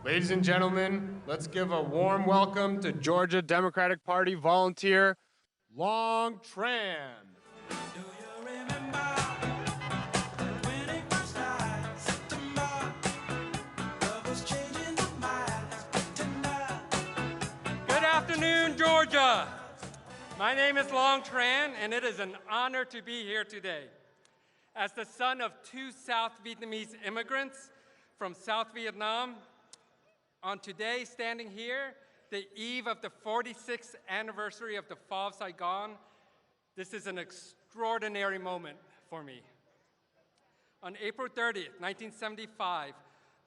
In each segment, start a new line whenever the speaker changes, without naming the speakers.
Ladies and gentlemen, let's give a warm welcome to Georgia Democratic Party volunteer Long Tran.
Good afternoon, Georgia. My name is Long Tran, and it is an honor to be here today. As the son of two South Vietnamese immigrants from South Vietnam, on today, standing here, the eve of the 46th anniversary of the fall of Saigon, this is an extraordinary moment for me. On April 30th, 1975,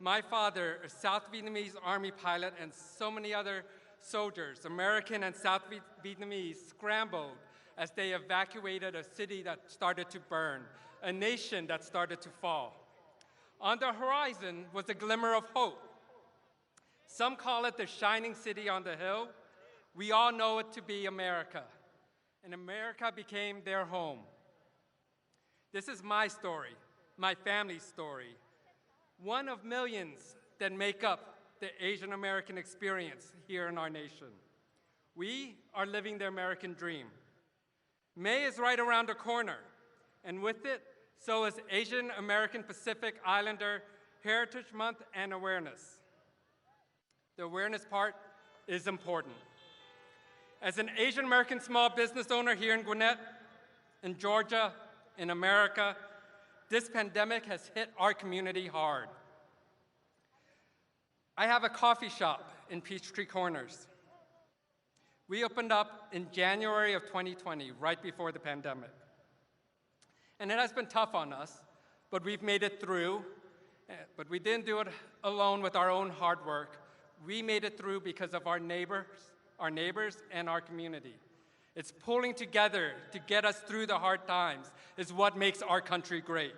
my father, a South Vietnamese Army pilot, and so many other soldiers, American and South Vietnamese, scrambled as they evacuated a city that started to burn, a nation that started to fall. On the horizon was a glimmer of hope. Some call it the shining city on the hill. We all know it to be America, and America became their home. This is my story, my family's story, one of millions that make up the Asian American experience here in our nation. We are living the American dream. May is right around the corner, and with it, so is Asian American Pacific Islander Heritage Month and awareness. The awareness part is important. As an Asian American small business owner here in Gwinnett, in Georgia, in America, this pandemic has hit our community hard. I have a coffee shop in Peachtree Corners. We opened up in January of 2020, right before the pandemic. And it has been tough on us, but we've made it through. But we didn't do it alone with our own hard work. We made it through because of our neighbors and our community. It's pulling together to get us through the hard times is what makes our country great.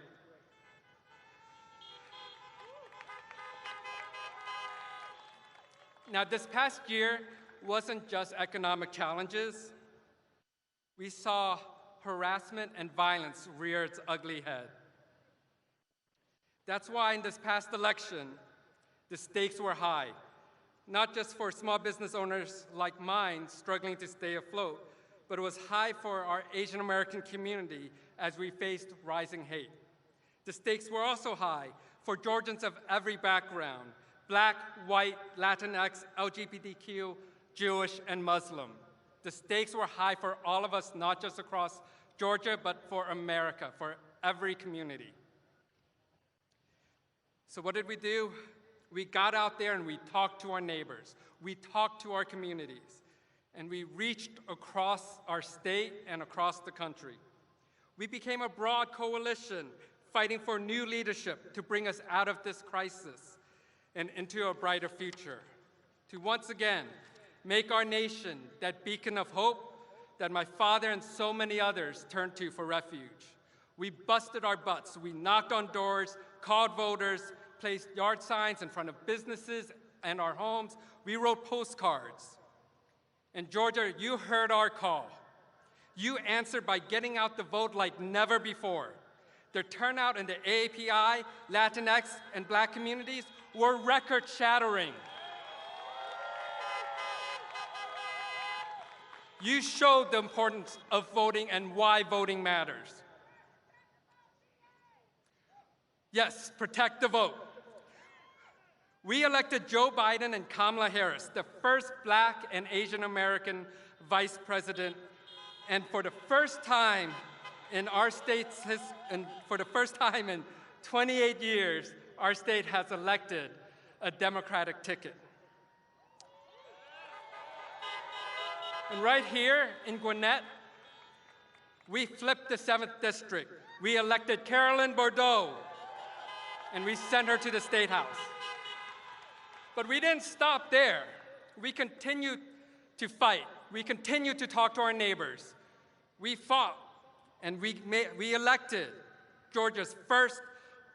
Now, this past year wasn't just economic challenges. We saw harassment and violence rear its ugly head. That's why in this past election, the stakes were high, not just for small business owners like mine struggling to stay afloat, but it was high for our Asian American community as we faced rising hate. The stakes were also high for Georgians of every background, Black, white, Latinx, LGBTQ, Jewish, and Muslim. The stakes were high for all of us, not just across Georgia, but for America, for every community. So what did we do? We got out there and we talked to our neighbors. We talked to our communities. And we reached across our state and across the country. We became a broad coalition fighting for new leadership to bring us out of this crisis and into a brighter future, to once again make our nation that beacon of hope that my father and so many others turned to for refuge. We busted our butts. We knocked on doors, called voters, placed yard signs in front of businesses and our homes. We wrote postcards. And Georgia, you heard our call. You answered by getting out the vote like never before. The turnout in the AAPI, Latinx, and Black communities were record-shattering. You showed the importance of voting and why voting matters. Yes, protect the vote. We elected Joe Biden and Kamala Harris, the first Black and Asian American vice president, and for the first time in our state's for the first time in 28 years, our state has elected a Democratic ticket. And right here in Gwinnett, we flipped the 7th district. We elected Carolyn Bourdeaux, and we sent her to the State House. But we didn't stop there. We continued to fight. We continued to talk to our neighbors. We fought, and we elected Georgia's first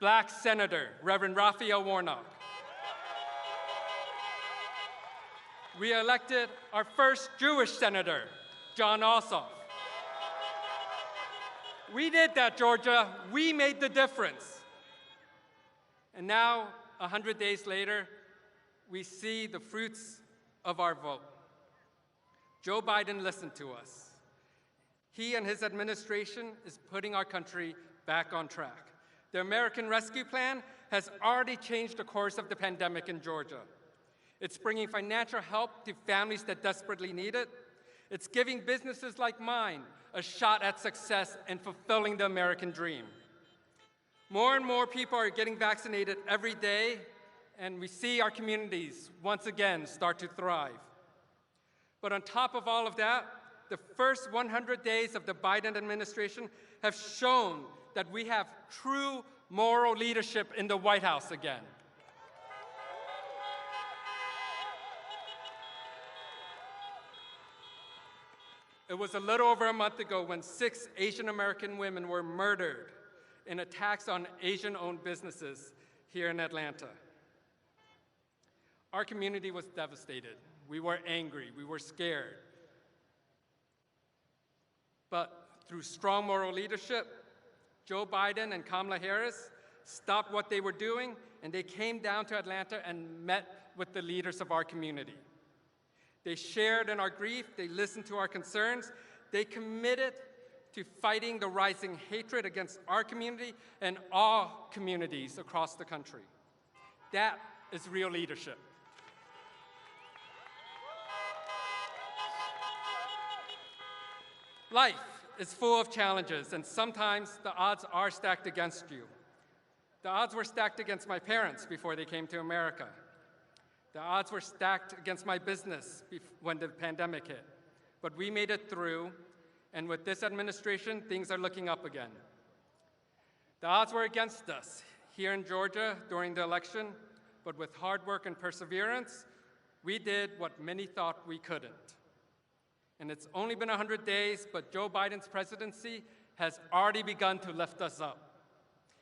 Black senator, Reverend Raphael Warnock. We elected our first Jewish senator, Jon Ossoff. We did that, Georgia. We made the difference. And now, 100 days later, we see the fruits of our vote. Joe Biden listened to us. He and his administration is putting our country back on track. The American Rescue Plan has already changed the course of the pandemic in Georgia. It's bringing financial help to families that desperately need it. It's giving businesses like mine a shot at success and fulfilling the American dream. More and more people are getting vaccinated every day, and we see our communities once again start to thrive. But on top of all of that, the first 100 days of the Biden administration have shown that we have true moral leadership in the White House again. It was a little over a month ago when 6 Asian American women were murdered in attacks on Asian-owned businesses here in Atlanta. Our community was devastated. We were angry, we were scared. But through strong moral leadership, Joe Biden and Kamala Harris stopped what they were doing, and they came down to Atlanta and met with the leaders of our community. They shared in our grief, they listened to our concerns, they committed to fighting the rising hatred against our community and all communities across the country. That is real leadership. Life is full of challenges, and sometimes the odds are stacked against you. The odds were stacked against my parents before they came to America. The odds were stacked against my business when the pandemic hit. But we made it through, and with this administration, things are looking up again. The odds were against us here in Georgia during the election, but with hard work and perseverance, we did what many thought we couldn't. And it's only been 100 days, but Joe Biden's presidency has already begun to lift us up.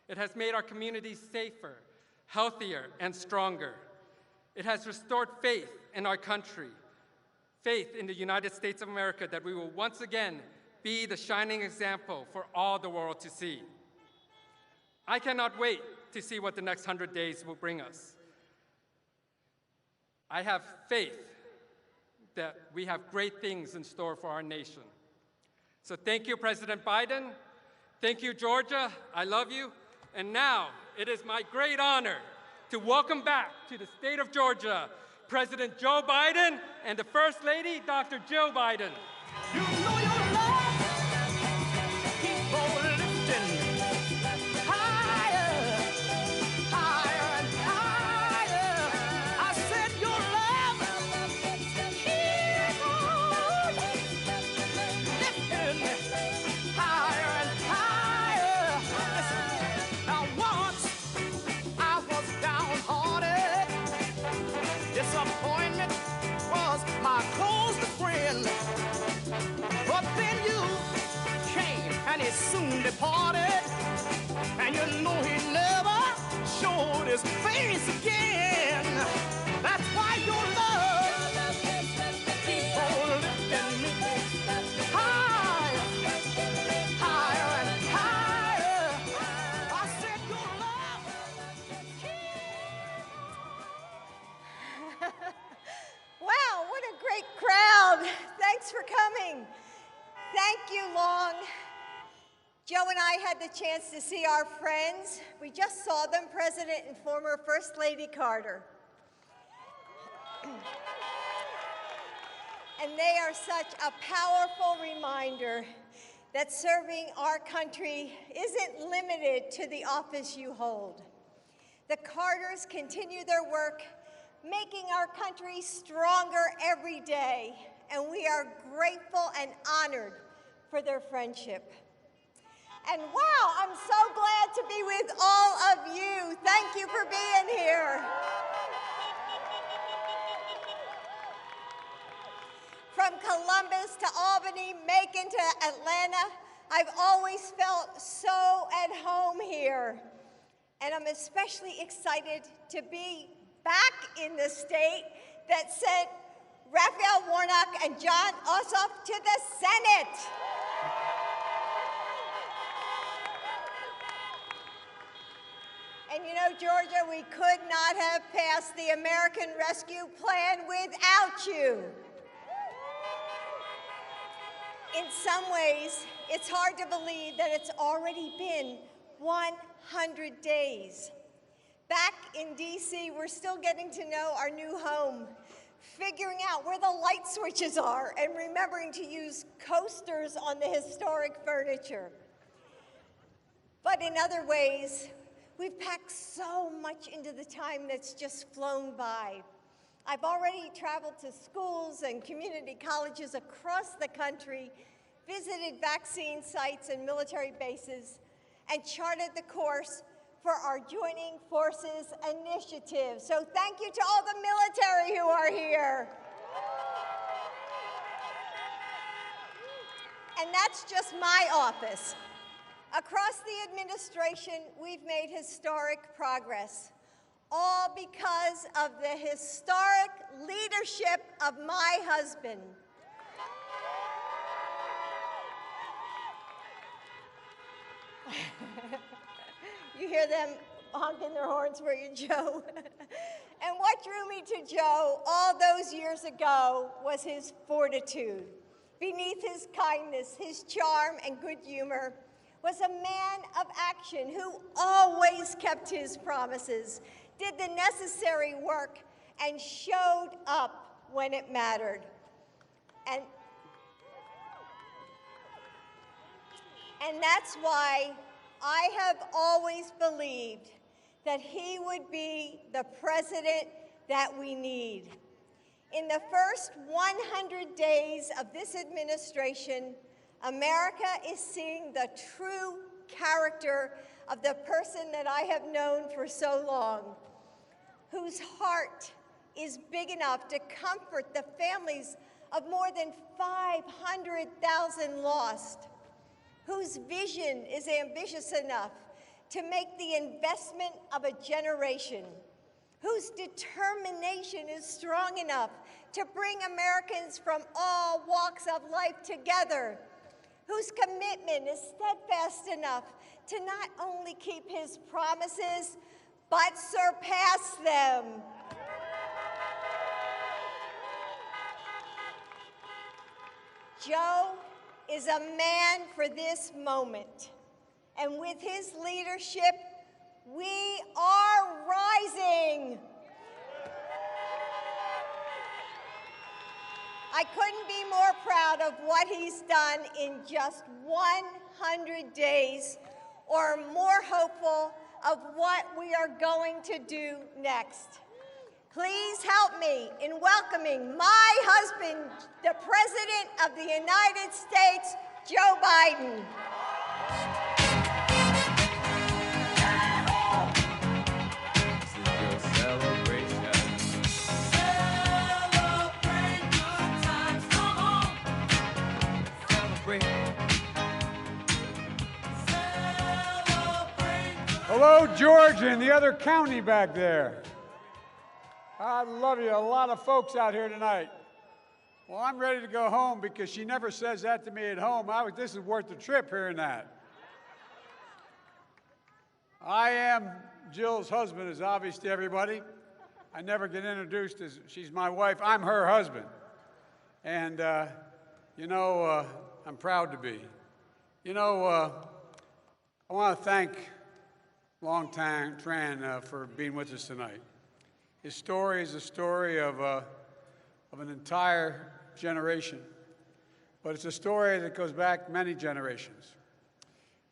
It has made our communities safer, healthier, and stronger. It has restored faith in our country, faith in the United States of America, that we will once again be the shining example for all the world to see. I cannot wait to see what the next 100 days will bring us. I have faith that we have great things in store for our nation. So thank you, President Biden. Thank you, Georgia. I love you. And now it is my great honor to welcome back to the state of Georgia, President Joe Biden and the First Lady, Dr. Jill Biden.
You know your love, keep on lifting higher, higher and higher. I said your love, keep on lifting higher and higher. Listen, now once I was downhearted, disappointment was my closest friend. But then you came and he soon departed, and you know he never showed his face again. That's why your love keep on lifting me higher, higher and higher. I said your love keep
Wow, what a great crowd. Thanks for coming. Thank you, Long. Joe and I had the chance to see our friends. We just saw them, President and former First Lady Carter. And they are such a powerful reminder that serving our country isn't limited to the office you hold. The Carters continue their work, making our country stronger every day, and we are grateful and honored for their friendship. And wow, I'm so glad to be with all of you. Thank you for being here. From Columbus to Albany, Macon to Atlanta, I've always felt so at home here. And I'm especially excited to be back in the state that sent Raphael Warnock and Jon Ossoff to the Senate. And you know, Georgia, we could not have passed the American Rescue Plan without you. In some ways, it's hard to believe that it's already been 100 days. Back in DC, we're still getting to know our new home, figuring out where the light switches are, and remembering to use coasters on the historic furniture. But in other ways, we've packed so much into the time that's just flown by. I've already traveled to schools and community colleges across the country, visited vaccine sites and military bases, and charted the course for our Joining Forces initiative. So thank you to all the military who are here. And that's just my office. Across the administration, we've made historic progress, all because of the historic leadership of my husband. You hear them honking their horns for you, Joe. And what drew me to Joe all those years ago was his fortitude. Beneath his kindness, his charm, and good humor was a man of action who always kept his promises, did the necessary work, and showed up when it mattered. And that's why I have always believed that he would be the president that we need. In the first 100 days of this administration, America is seeing the true character of the person that I have known for so long, whose heart is big enough to comfort the families of more than 500,000 lost, whose vision is ambitious enough to make the investment of a generation, whose determination is strong enough to bring Americans from all walks of life together, whose commitment is steadfast enough to not only keep his promises, but surpass them. Joe is a man for this moment, and with his leadership, we are rising. I couldn't be more proud of what he's done in just 100 days, or more hopeful of what we are going to do next. Please help me in welcoming my husband, the President of the United States, Joe Biden.
Hello, Georgia and the other county back there. I love you. A lot of folks out here tonight. Well, I'm ready to go home because she never says that to me at home. This is worth the trip hearing that. I am Jill's husband, is obvious to everybody. I never get introduced as she's my wife. I'm her husband. And, I'm proud to be. I want to thank Long Tran for being with us tonight. His story is a story of an entire generation, but it's a story that goes back many generations,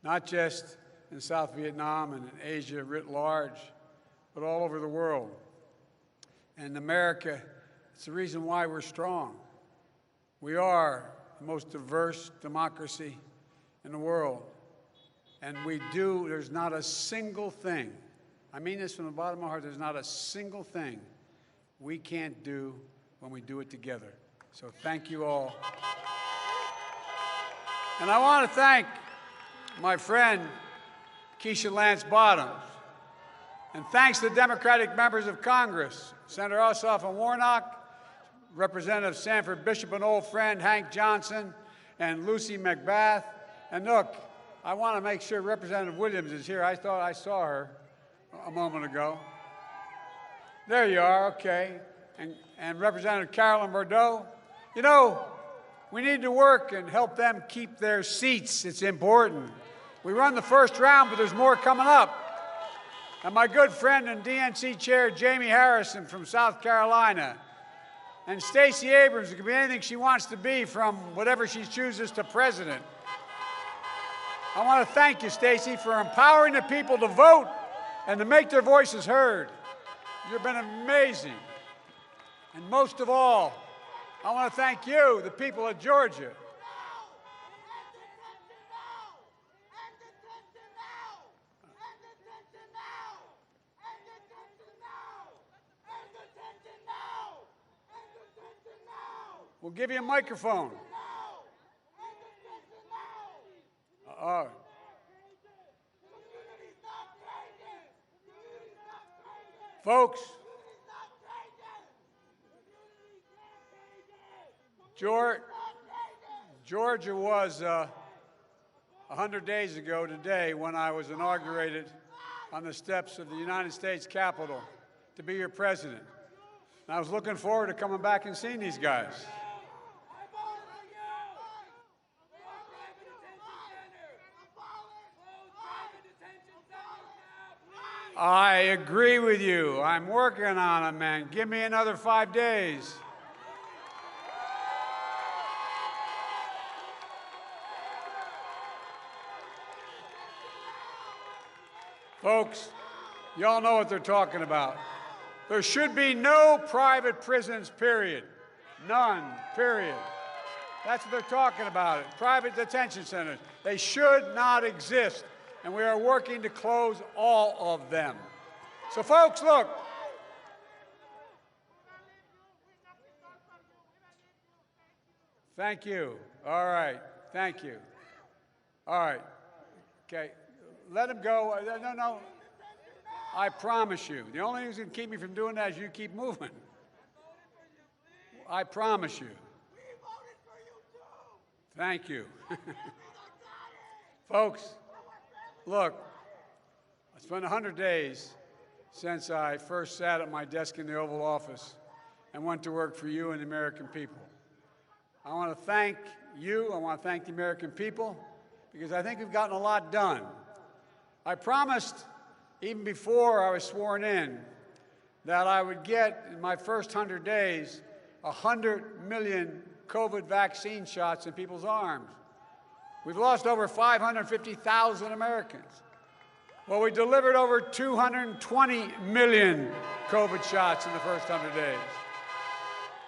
not just in South Vietnam and in Asia writ large, but all over the world. And America, it's the reason why we're strong. We are the most diverse democracy in the world, and there's not a single thing, I mean this from the bottom of my heart, there's not a single thing we can't do when we do it together. So thank you all. And I want to thank my friend, Keisha Lance Bottoms. And thanks to the Democratic members of Congress, Senator Ossoff and Warnock, Representative Sanford Bishop, an old friend, Hank Johnson, and Lucy McBath. And look, I want to make sure Representative Williams is here. I thought I saw her. a moment ago. There you are, okay. And Representative Carolyn Bourdeaux. You know, we need to work and help them keep their seats. It's important. We run the first round, but there's more coming up. And my good friend and DNC Chair Jamie Harrison from South Carolina, and Stacey Abrams, it could be anything she wants to be, from whatever she chooses to president. I want to thank you, Stacey, for empowering the people to vote and to make their voices heard. You've been amazing. And most of all, I want to thank you, the people of Georgia. We'll give you a microphone. Folks, Georgia was 100 days ago today when I was inaugurated on the steps of the United States Capitol to be your president. And I was looking forward to coming back and seeing these guys. I agree with you. I'm working on it, man. Give me another 5 days. Folks, y'all know what they're talking about. There should be no private prisons, period. None, period. That's what they're talking about. Private detention centers. They should not exist. And we are working to close all of them. So, folks, look. Thank you. All right. Thank you. All right. Okay. Let him go. No. I promise you. The only thing that's going to keep me from doing that is you keep moving. I promise you. Thank you. Folks. Look, it's been 100 days since I first sat at my desk in the Oval Office and went to work for you and the American people. I want to thank you. I want to thank the American people because I think we've gotten a lot done. I promised, even before I was sworn in, that I would get, in my first 100 days, 100 million COVID vaccine shots in people's arms. We've lost over 550,000 Americans. Well, we delivered over 220 million COVID shots in the first 100 days.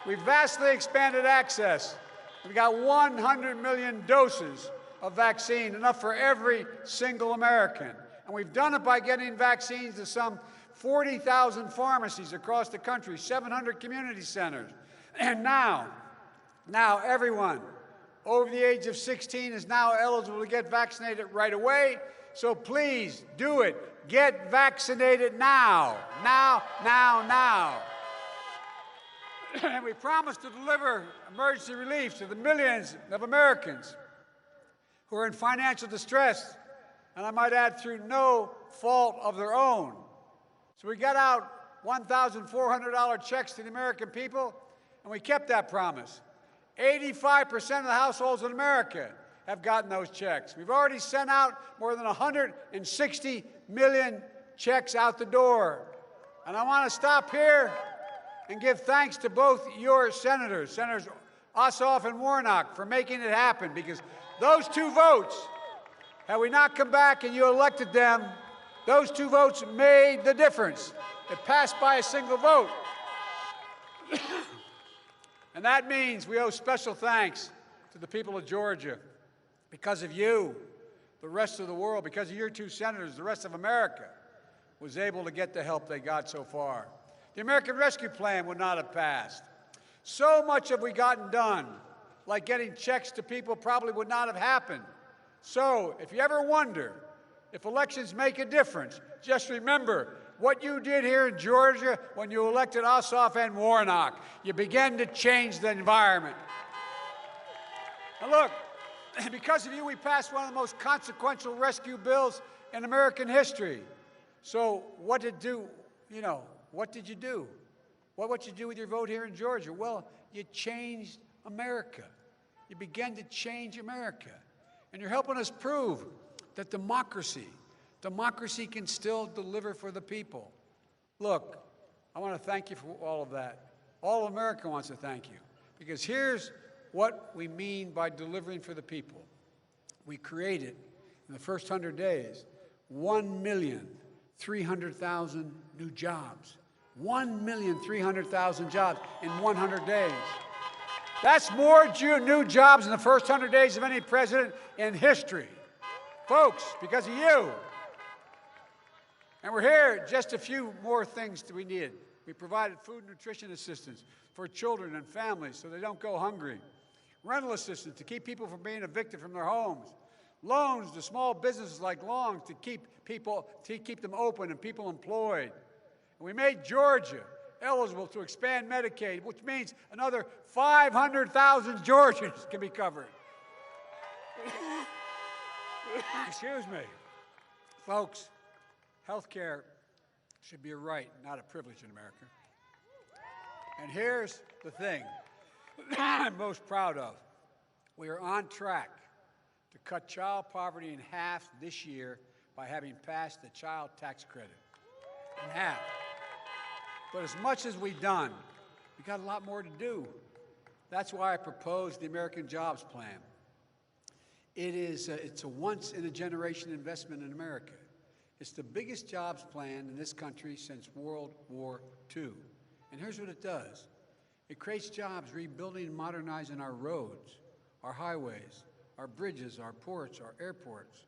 We've vastly expanded access. We've got 100 million doses of vaccine, enough for every single American. And we've done it by getting vaccines to some 40,000 pharmacies across the country, 700 community centers. And now everyone over the age of 16 is now eligible to get vaccinated right away. So please do it. Get vaccinated now. Now. And we promise to deliver emergency relief to the millions of Americans who are in financial distress, and I might add, through no fault of their own. So we got out $1,400 checks to the American people, and we kept that promise. 85% of the households in America have gotten those checks. We've already sent out more than 160 million checks out the door. And I want to stop here and give thanks to both your senators, Senators Ossoff and Warnock, for making it happen, because those two votes, had we not come back and you elected them, those two votes made the difference. It passed by a single vote. And that means we owe special thanks to the people of Georgia. Because of you, the rest of the world, because of your two senators, the rest of America was able to get the help they got so far. The American Rescue Plan would not have passed. So much have we gotten done, like getting checks to people probably would not have happened. So if you ever wonder if elections make a difference, just remember what you did here in Georgia when you elected Ossoff and Warnock. You began to change the environment. Now look, because of you, we passed one of the most consequential rescue bills in American history. So what did you do? What you do with your vote here in Georgia? Well, you changed America. You began to change America. And you're helping us prove that democracy can still deliver for the people. Look, I want to thank you for all of that. All of America wants to thank you. Because here's what we mean by delivering for the people. We created, in the first 100 days, 1,300,000 new jobs. 1,300,000 jobs in 100 days. That's more new jobs in the first 100 days of any president in history. Folks, because of you. And we're here, just a few more things that we needed. We provided food and nutrition assistance for children and families so they don't go hungry. Rental assistance to keep people from being evicted from their homes. Loans to small businesses like Long to keep them open and people employed. And we made Georgia eligible to expand Medicaid, which means another 500,000 Georgians can be covered. Excuse me. Folks, health care should be a right, not a privilege in America. And here's the thing I'm most proud of. We are on track to cut child poverty in half this year by having passed the child tax credit. In half. But as much as we've done, we've got a lot more to do. That's why I proposed the American Jobs Plan. It's a once-in-a-generation investment in America. It's the biggest jobs plan in this country since World War II. And here's what it does. It creates jobs rebuilding and modernizing our roads, our highways, our bridges, our ports, our airports.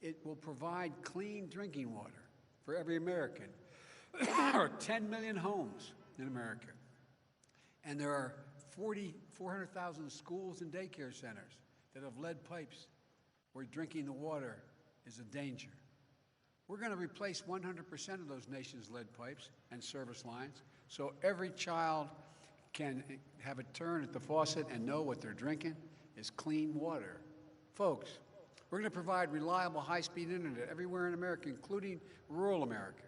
It will provide clean drinking water for every American. There are 10 million homes in America. And there are 400,000 schools and daycare centers that have lead pipes where drinking the water is a danger. We're going to replace 100% of those nation's lead pipes and service lines so every child can have a turn at the faucet and know what they're drinking is clean water. Folks, we're going to provide reliable high-speed internet everywhere in America, including rural America.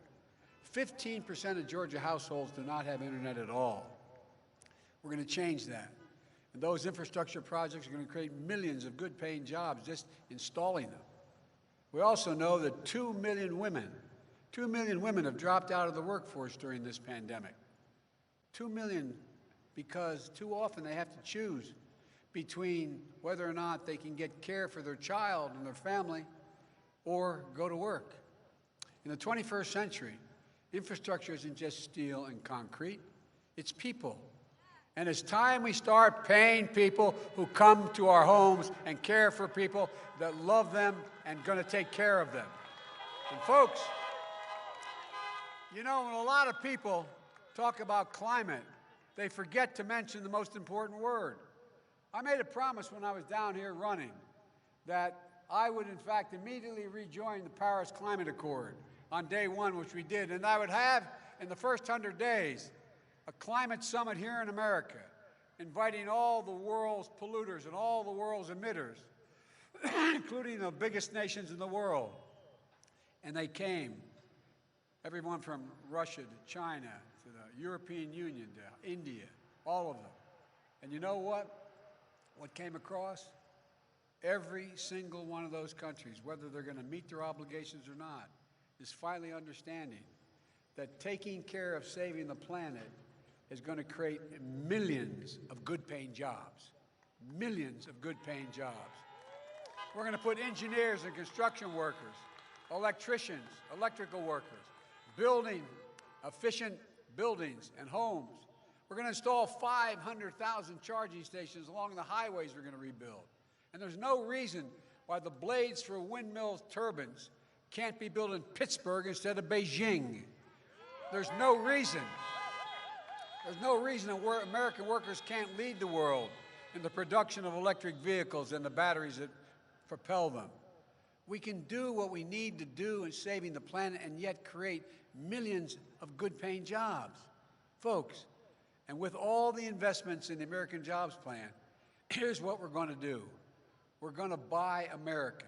15% of Georgia households do not have internet at all. We're going to change that. And those infrastructure projects are going to create millions of good-paying jobs just installing them. We also know that 2 million women have dropped out of the workforce during this pandemic. 2 million because too often they have to choose between whether or not they can get care for their child and their family or go to work. In the 21st century, infrastructure isn't just steel and concrete, it's people. And it's time we start paying people who come to our homes and care for people that love them and going to take care of them. And folks, you know, when a lot of people talk about climate, they forget to mention the most important word. I made a promise when I was down here running that I would, in fact, immediately rejoin the Paris Climate Accord on day one, which we did, and I would have, in the first 100 days, a climate summit here in America, inviting all the world's polluters and all the world's emitters, including the biggest nations in the world. And they came, everyone from Russia to China, to the European Union, to India, all of them. And you know what? What came across? Every single one of those countries, whether they're going to meet their obligations or not, is finally understanding that taking care of saving the planet is going to create millions of good-paying jobs. Millions of good-paying jobs. We're going to put engineers and construction workers, electricians, electrical workers, building efficient buildings and homes. We're going to install 500,000 charging stations along the highways we're going to rebuild. And there's no reason why the blades for windmill turbines can't be built in Pittsburgh instead of Beijing. There's no reason. There's no reason that American workers can't lead the world in the production of electric vehicles and the batteries that propel them. We can do what we need to do in saving the planet and yet create millions of good-paying jobs. Folks, and with all the investments in the American Jobs Plan, here's what we're going to do. We're going to buy American.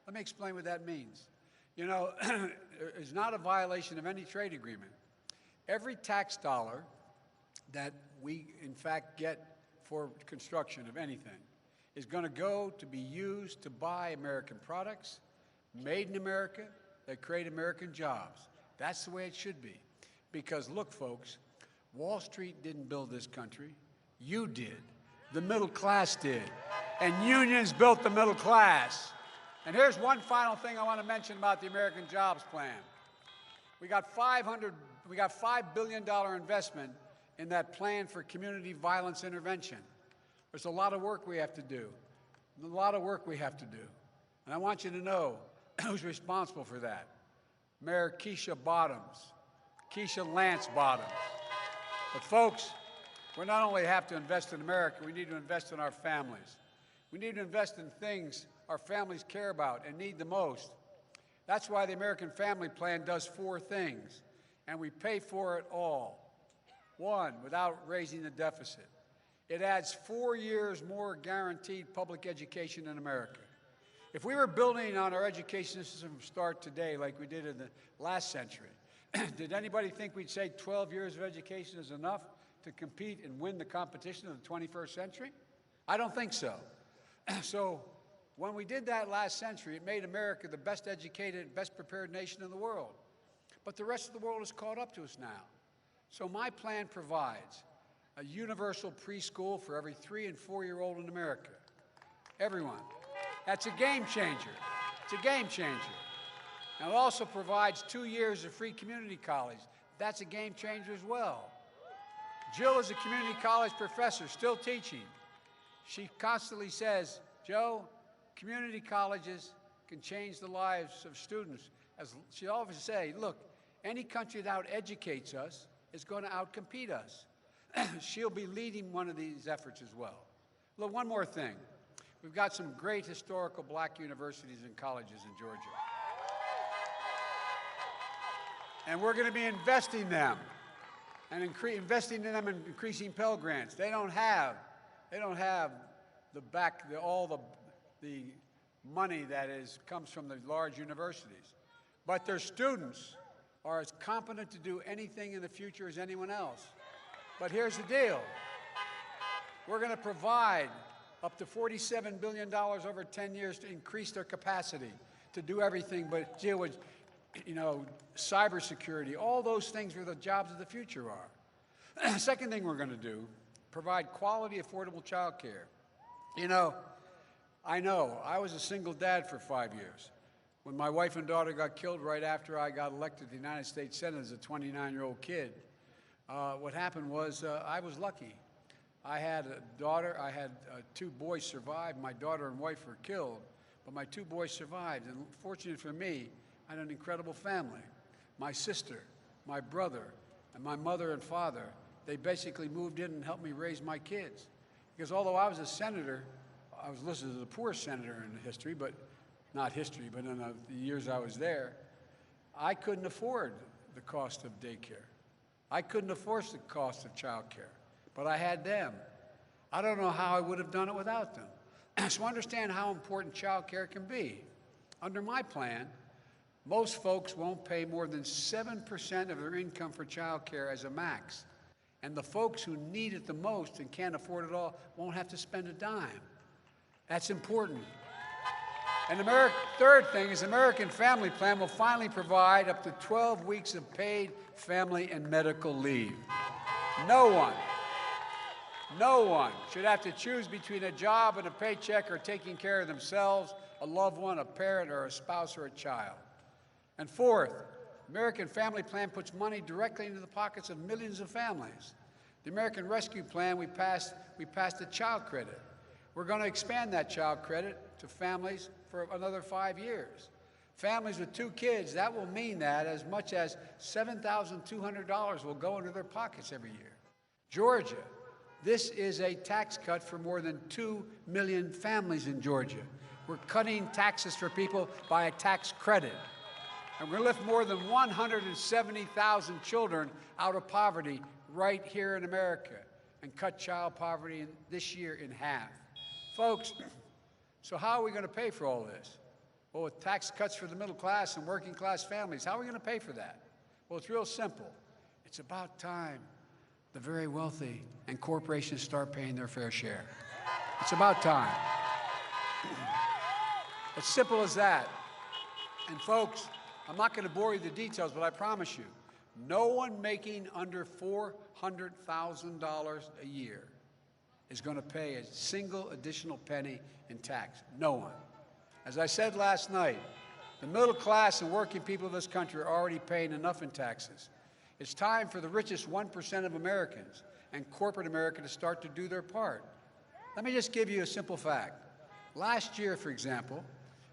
Let me explain what that means. you know, is not a violation of any trade agreement. Every tax dollar that we, in fact, get for construction of anything is going to go to be used to buy American products, made in America, that create American jobs. That's the way it should be. Because look, folks, Wall Street didn't build this country. You did. The middle class did. And unions built the middle class. And here's one final thing I want to mention about the American Jobs Plan. We got $5 billion investment in that plan for community violence intervention. There's a lot of work we have to do. A lot of work we have to do. And I want you to know who's responsible for that. Mayor Keisha Bottoms, Keisha Lance Bottoms. But folks, we not only have to invest in America, we need to invest in our families. We need to invest in things our families care about and need the most. That's why the American Family Plan does 4 things, and we pay for it all. 1, without raising the deficit. It adds 4 years more guaranteed public education in America. If we were building on our education system from start today like we did in the last century, did anybody think we'd say 12 years of education is enough to compete and win the competition of the 21st century? I don't think so. So when we did that last century, it made America the best educated, best prepared nation in the world. But the rest of the world has caught up to us now. So my plan provides a universal preschool for every 3- and 4-year-old in America. Everyone. That's a game changer. It's a game changer. And it also provides 2 years of free community college. That's a game changer as well. Jill is a community college professor, still teaching. She constantly says, Joe, community colleges can change the lives of students. As she always say, look, any country that out-educates us is going to out-compete us. She'll be leading one of these efforts as well. Look, one more thing. We've got some great historical black universities and colleges in Georgia. And we're going to be investing in them and investing in them and increasing Pell Grants. They don't have all the money that comes from the large universities. But their students are as competent to do anything in the future as anyone else. But here's the deal. We're going to provide up to $47 billion over 10 years to increase their capacity to do everything but deal with, cybersecurity, all those things where the jobs of the future are. Second thing we're going to do, provide quality, affordable child care. I was a single dad for 5 years. When my wife and daughter got killed right after I got elected to the United States Senate as a 29-year-old kid, what happened was I was lucky. I had a daughter. I had 2 boys survive. My daughter and wife were killed, but my 2 boys survived. And fortunate for me, I had an incredible family. My sister, my brother, and my mother and father, they basically moved in and helped me raise my kids. Because although I was a senator, I was listed as the poorest senator in history, but not history, but in the years I was there, I couldn't afford the cost of daycare. I couldn't afford the cost of child care, but I had them. I don't know how I would have done it without them. So understand how important child care can be. Under my plan, most folks won't pay more than 7% of their income for child care as a max. And the folks who need it the most and can't afford it all won't have to spend a dime. That's important. And the third thing is the American Family Plan will finally provide up to 12 weeks of paid family and medical leave. No one should have to choose between a job and a paycheck or taking care of themselves, a loved one, a parent, or a spouse or a child. And fourth, the American Family Plan puts money directly into the pockets of millions of families. The American Rescue Plan, we passed a child credit. We're going to expand that child credit to families for another 5 years. Families with 2 kids, that will mean that as much as $7,200 will go into their pockets every year. Georgia, this is a tax cut for more than 2 million families in Georgia. We're cutting taxes for people by a tax credit. And we're going to lift more than 170,000 children out of poverty right here in America and cut child poverty this year in half. Folks, so how are we going to pay for all this? Well, with tax cuts for the middle class and working class families, how are we going to pay for that? Well, it's real simple. It's about time the very wealthy and corporations start paying their fair share. It's about time. As simple as that. And folks, I'm not going to bore you with the details, but I promise you, no one making under $400,000 a year is going to pay a single additional penny in tax. No one. As I said last night, the middle class and working people of this country are already paying enough in taxes. It's time for the richest 1% of Americans and corporate America to start to do their part. Let me just give you a simple fact. Last year, for example,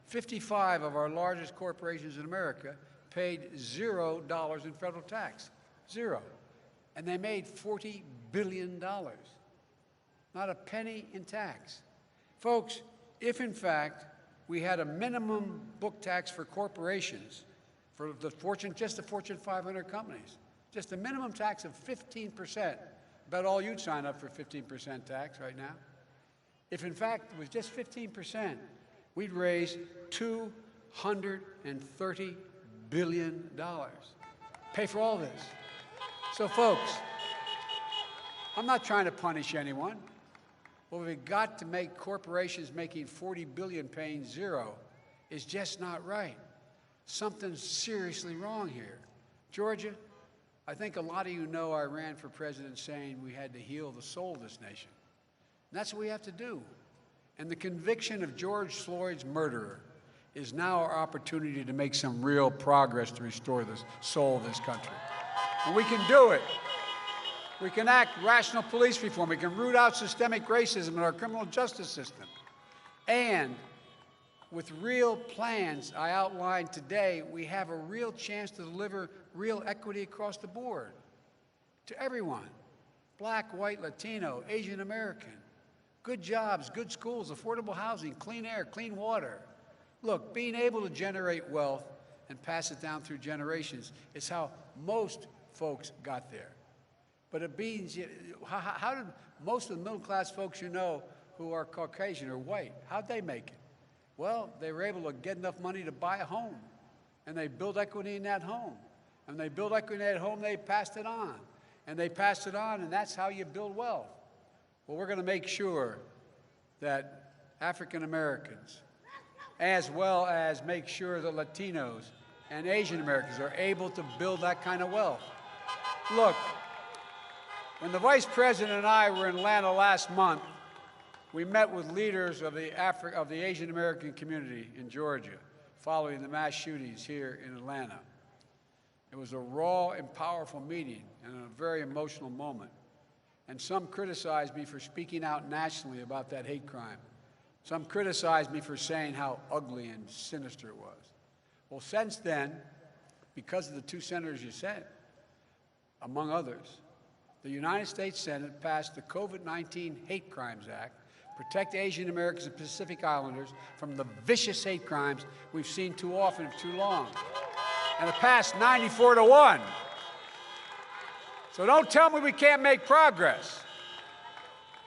55 of our largest corporations in America paid $0 in federal tax. Zero. And they made $40 billion. Not a penny in tax. Folks, if in fact we had a minimum book tax for corporations, for the Fortune, just the Fortune 500 companies, just a minimum tax of 15%. Bet all you'd sign up for 15% tax right now. If in fact it was just 15%, we'd raise $230 billion. Pay for all this. So folks, I'm not trying to punish anyone. What we've got to make corporations making $40 billion paying zero is just not right. Something's seriously wrong here. Georgia, I think a lot of you know I ran for president saying we had to heal the soul of this nation. And that's what we have to do. And the conviction of George Floyd's murderer is now our opportunity to make some real progress to restore the soul of this country. And we can do it. We can enact rational police reform. We can root out systemic racism in our criminal justice system. And with real plans I outlined today, we have a real chance to deliver real equity across the board to everyone, black, white, Latino, Asian American, good jobs, good schools, affordable housing, clean air, clean water. Look, being able to generate wealth and pass it down through generations is how most folks got there. But it means, how did most of the middle-class folks you know who are Caucasian or white, how'd they make it? Well, they were able to get enough money to buy a home, and they built equity in that home. And when they built equity in that home, they passed it on. And they passed it on, and that's how you build wealth. Well, we're going to make sure that African Americans, as well as make sure that Latinos and Asian Americans are able to build that kind of wealth. Look, when the Vice President and I were in Atlanta last month, we met with leaders of the Asian American community in Georgia following the mass shootings here in Atlanta. It was a raw and powerful meeting and a very emotional moment. And some criticized me for speaking out nationally about that hate crime. Some criticized me for saying how ugly and sinister it was. Well, since then, because of the two senators you sent, among others, the United States Senate passed the COVID-19 Hate Crimes Act, protect Asian Americans and Pacific Islanders from the vicious hate crimes we've seen too often and too long. And it passed 94-1. So don't tell me we can't make progress.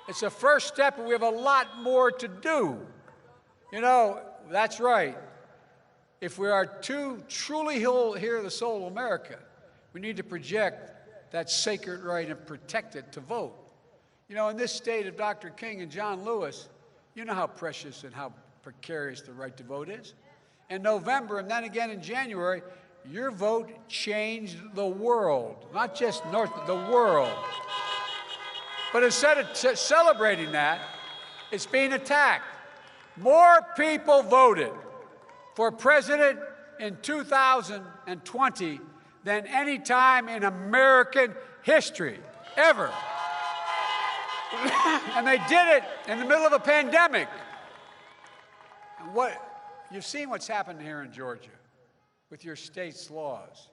It's a first step, and we have a lot more to do. You know, that's right. If we are to truly heal the soul of America, we need to project that sacred right and protect it to vote. You know, in this state of Dr. King and John Lewis, you know how precious and how precarious the right to vote is. In November and then again in January, your vote changed the world, not just the world. But instead of celebrating that, it's being attacked. More people voted for president in 2020 than any time in American history, ever. And they did it in the middle of a pandemic. And you've seen what's happened here in Georgia with your state's laws.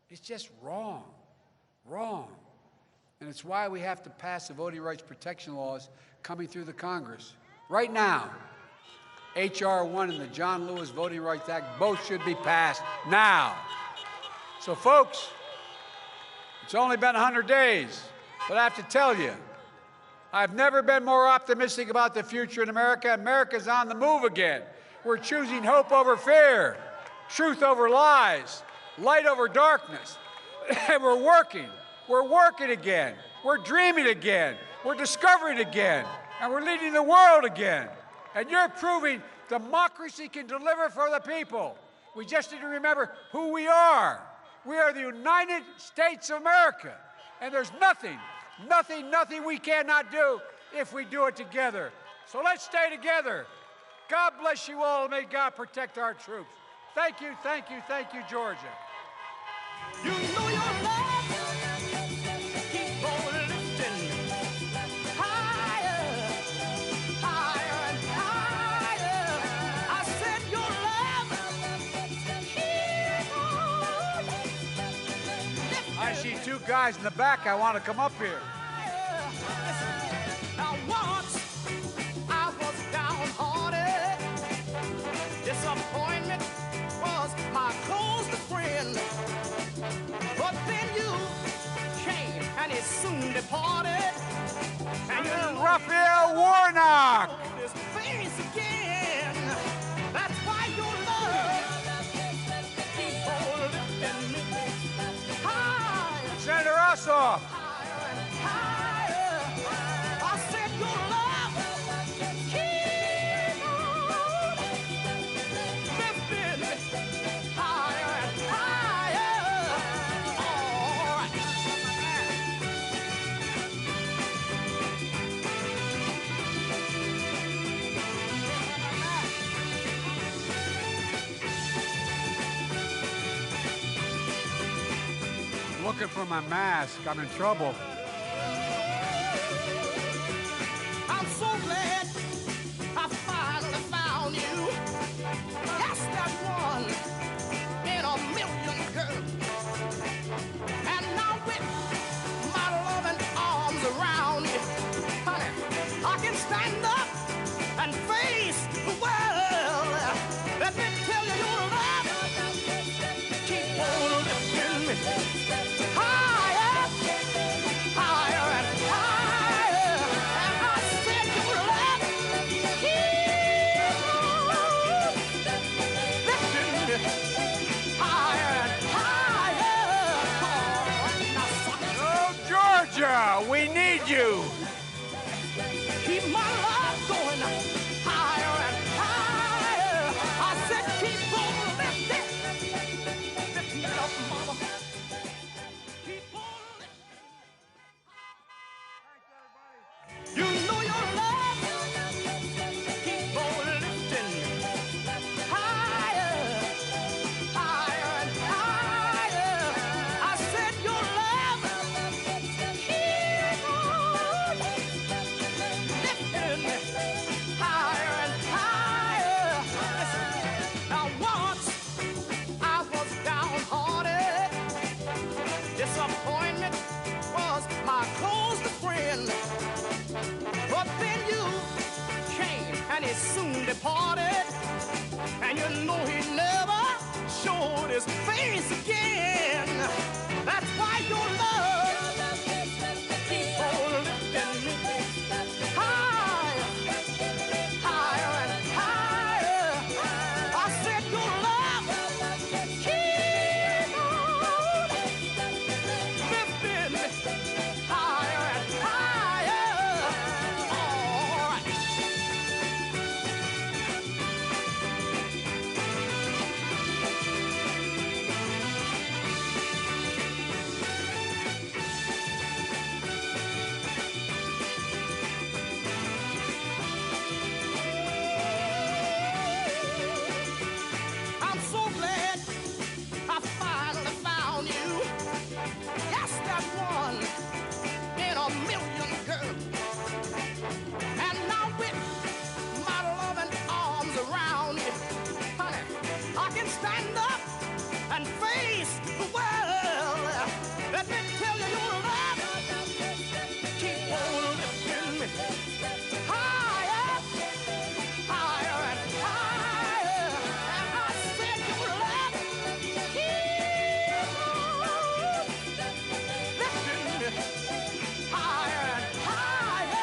It's just wrong, wrong. And it's why we have to pass the voting rights protection laws coming through the Congress. Right now, H.R. 1 and the John Lewis Voting Rights Act both should be passed now. So, folks, it's only been 100 days, but I have to tell you, I've never been more optimistic about the future in America. America's on the move again. We're choosing hope over fear, truth over lies, light over darkness. And we're working. We're working again. We're dreaming again. We're discovering again. And we're leading the world again. And you're proving democracy can deliver for the people. We just need to remember who we are. We are the United States of America. And there's nothing we cannot do if we do it together. So let's stay together. God bless you all, and may God protect our troops. Thank you, thank you, thank you, Georgia.
You know your love, keep on lifting higher, higher and higher. I said your love, keep on lifting.
I see two guys in the back. I want to come up here.
Now once I was downhearted, disappointment was my closest friend. But then you came and it soon departed. And you
Raphael Warnock.
his face again. That's why your love keep on lifting me higher.
Senator Ossoff.
Higher and higher. I said your love keep on lifting me higher and higher. All right.
Looking for my mask. I'm in trouble.
I'm so glad I finally found you. Yes, that one in a million, girl. And now with my loving arms around you, honey, I can stand up and face the world. Let me tell you, your love keep on lifting me higher, higher and higher. And I said your love keep on lifting me higher and higher. Oh, now, son,
Oh, Georgia, we need you.
keep my love going higher and higher. I said keep on lifting me up, mama. Keep on lifting. You know your love keep on lifting higher, higher and higher. I said your love keep on lifting higher and higher. Listen, now once I was downhearted, disappointment was my closest friend. But then you came and he soon departed. And you know he never showed his face again. That's why your love keep on lifting me higher, higher and higher. I said your love keep on lifting me higher and higher. All right. I'm so glad I finally found you. Yes, that one in a million, girl. And now with my loving arms around you, honey, I can stand up and face the world. Let me tell you, your